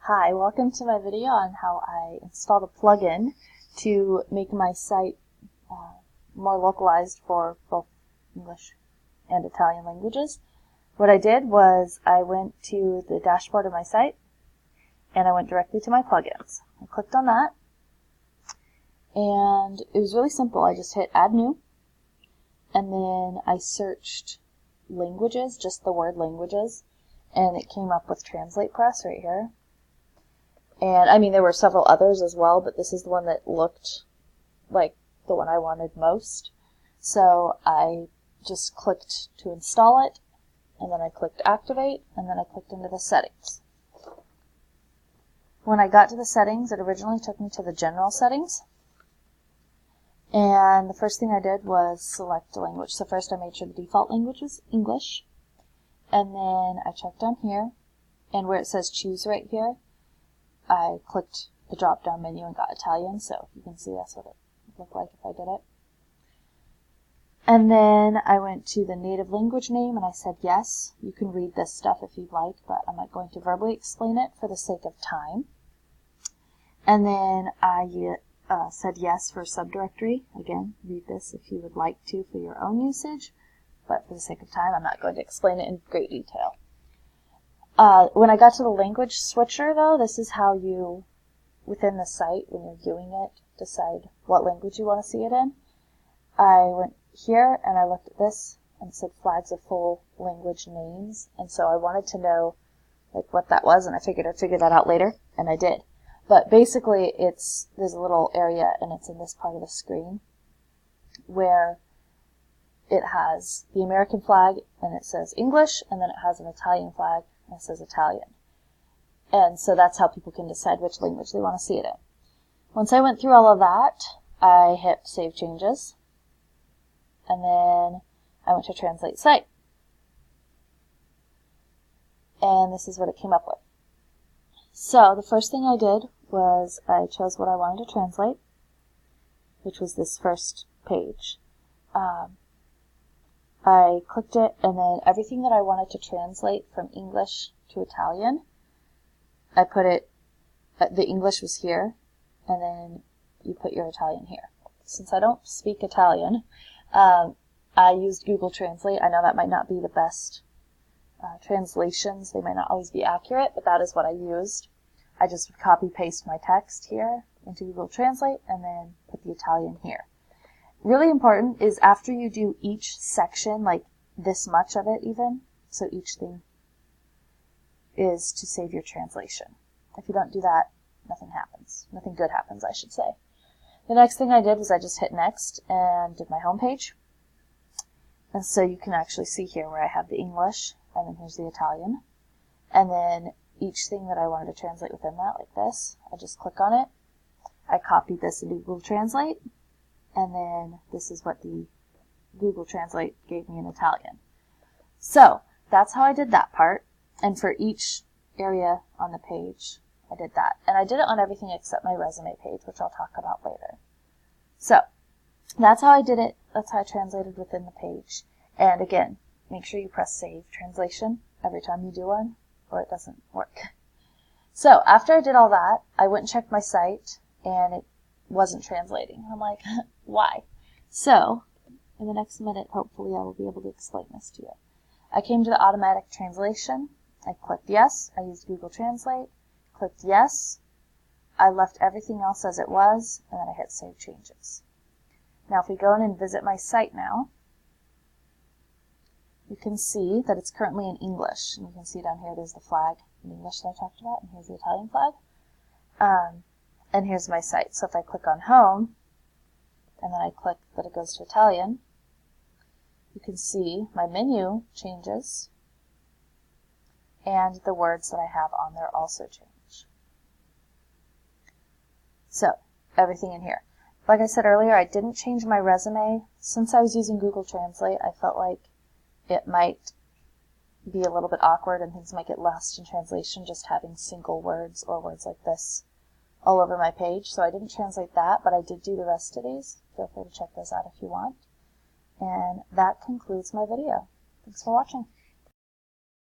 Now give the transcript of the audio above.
Hi, welcome to my video on how I installed a plugin to make my site more localized for both English and Italian languages. What I did was I went to the dashboard of my site and I went directly to my plugins. I clicked on that and it was really simple. I just hit add new and then I searched languages, just the word languages, and it came up with Translate Press right here. And I mean, there were several others as well, but this is the one that looked like the one I wanted most. So I just clicked to install it, and then I clicked activate, and then I clicked into the settings. When I got to the settings, it originally took me to the general settings. And the first thing I did was select a language. So first I made sure the default language was English. And then I checked down here, and where it says choose right here, I clicked the drop-down menu and got Italian, so you can see that's what it would look like if I did it. And then I went to the native language name and I said yes. You can read this stuff if you'd like, but I'm not going to verbally explain it for the sake of time. And then I said yes for subdirectory. Again, read this if you would like to for your own usage, but for the sake of time, I'm not going to explain it in great detail. When I got to the language switcher, though, this is how you, within the site, when you're viewing it, decide what language you want to see it in. I went here and I looked at this and it said flags of full language names, and so I wanted to know like what that was, and I figured I'd figure that out later, and I did. But basically, there's a little area, and it's in this part of the screen, where it has the American flag, and it says English, and then it has an Italian flag, and it says Italian. And so that's how people can decide which language they want to see it in. Once I went through all of that, I hit Save Changes, and then I went to Translate Site. And this is what it came up with. So the first thing I did was I chose what I wanted to translate, which was this first page. I clicked it, and then everything that I wanted to translate from English to Italian, I put it, the English was here, and then you put your Italian here. Since I don't speak Italian, I used Google Translate. I know that might not be the best translations. They might not always be accurate, but that is what I used. I just would copy paste my text here into Google Translate and then put the Italian here. Really important is after you do each section, like this much of it even, so each thing is to save your translation. If you don't do that, nothing happens. Nothing good happens, I should say. The next thing I did was I just hit next and did my home page. And so you can actually see here where I have the English, and then here's the Italian. And then each thing that I wanted to translate within that, like this, I just click on it. I copied this into Google Translate, and then this is what the Google Translate gave me in Italian. So that's how I did that part. And for each area on the page, I did that. And I did it on everything except my resume page, which I'll talk about later. So that's how I did it. That's how I translated within the page. And again, make sure you press Save Translation every time you do one, or it doesn't work. So after I did all that, I went and checked my site, and it wasn't translating. I'm like, why? So in the next minute, hopefully I will be able to explain this to you. I came to the automatic translation. I clicked yes. I used Google Translate. Clicked yes. I left everything else as it was, and then I hit Save Changes. Now if we go in and visit my site now, you can see that it's currently in English. And you can see down here there's the flag in English that I talked about, and here's the Italian flag. And here's my site. So if I click on Home, and then I click that it goes to Italian, you can see my menu changes, and the words that I have on there also change. So everything in here. Like I said earlier, I didn't change my resume. Since I was using Google Translate, I felt like it might be a little bit awkward and things might get lost in translation just having single words or words like this all over my page. So I didn't translate that, but I did do the rest of these. Feel free to check those out if you want. And that concludes my video. Thanks for watching.